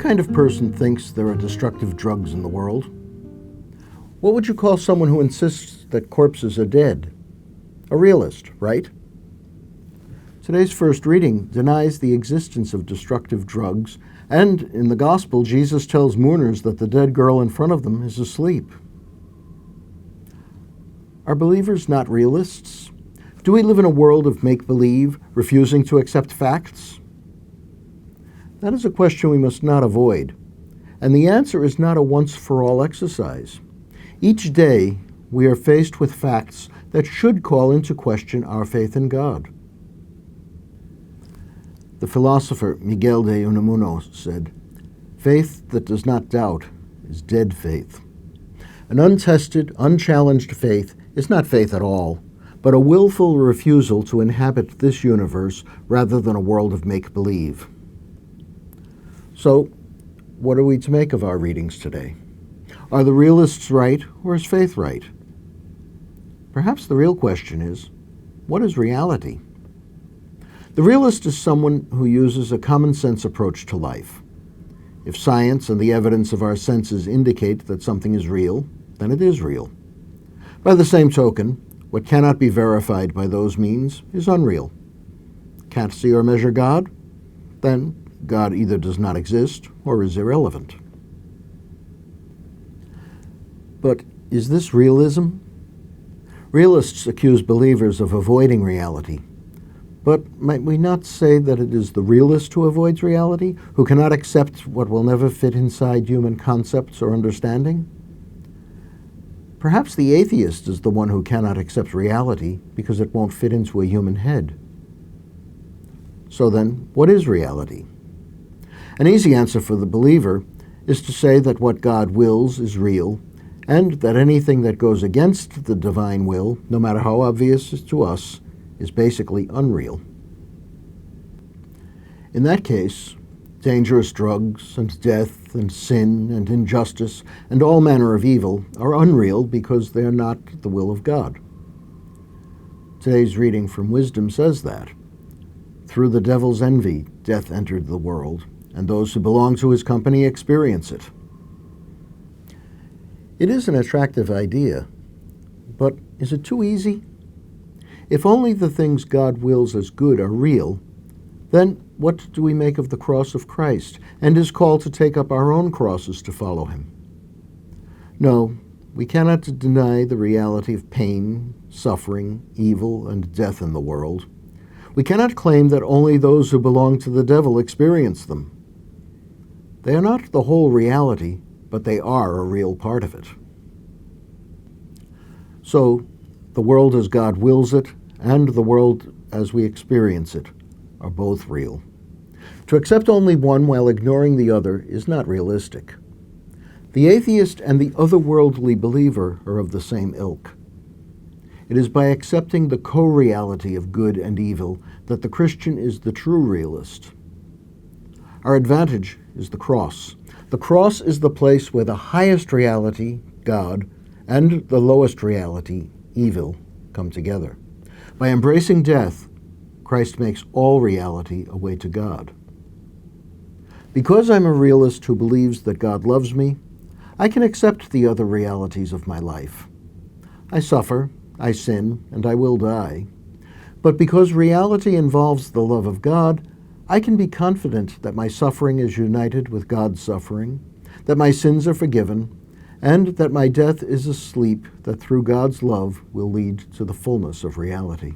kind of person thinks there are destructive drugs in the world? What would you call someone who insists that corpses are dead? A realist, right? Today's first reading denies the existence of destructive drugs, and in the Gospel, Jesus tells mourners that the dead girl in front of them is asleep. Are believers not realists? Do we live in a world of make-believe, refusing to accept facts? That is a question we must not avoid, and the answer is not a once-for-all exercise. Each day, we are faced with facts that should call into question our faith in God. The philosopher Miguel de Unamuno said, "Faith that does not doubt is dead faith." An untested, unchallenged faith is not faith at all, but a willful refusal to inhabit this universe rather than a world of make-believe. So, what are we to make of our readings today? Are the realists right, or is faith right? Perhaps the real question is, what is reality? The realist is someone who uses a common-sense approach to life. If science and the evidence of our senses indicate that something is real, then it is real. By the same token, what cannot be verified by those means is unreal. Can't see or measure God? Then God either does not exist or is irrelevant. But is this realism? Realists accuse believers of avoiding reality. But might we not say that it is the realist who avoids reality, who cannot accept what will never fit inside human concepts or understanding? Perhaps the atheist is the one who cannot accept reality because it won't fit into a human head. So then, what is reality? An easy answer for the believer is to say that what God wills is real, and that anything that goes against the divine will, no matter how obvious to us, is basically unreal. In that case, dangerous drugs and death and sin and injustice and all manner of evil are unreal because they are not the will of God. Today's reading from Wisdom says that. Through the devil's envy, death entered the world, and those who belong to his company experience it. It is an attractive idea, but is it too easy? If only the things God wills as good are real, then what do we make of the cross of Christ and his call to take up our own crosses to follow him? No, we cannot deny the reality of pain, suffering, evil, and death in the world. We cannot claim that only those who belong to the devil experience them. They are not the whole reality, but they are a real part of it. So, the world as God wills it and the world as we experience it are both real. To accept only one while ignoring the other is not realistic. The atheist and the otherworldly believer are of the same ilk. It is by accepting the co-reality of good and evil that the Christian is the true realist. Our advantage is the cross. The cross is the place where the highest reality, God, and the lowest reality, evil, come together. By embracing death, Christ makes all reality a way to God. Because I'm a realist who believes that God loves me, I can accept the other realities of my life. I suffer, I sin, and I will die. But because reality involves the love of God, I can be confident that my suffering is united with God's suffering, that my sins are forgiven, and that my death is a sleep that through God's love will lead to the fullness of reality.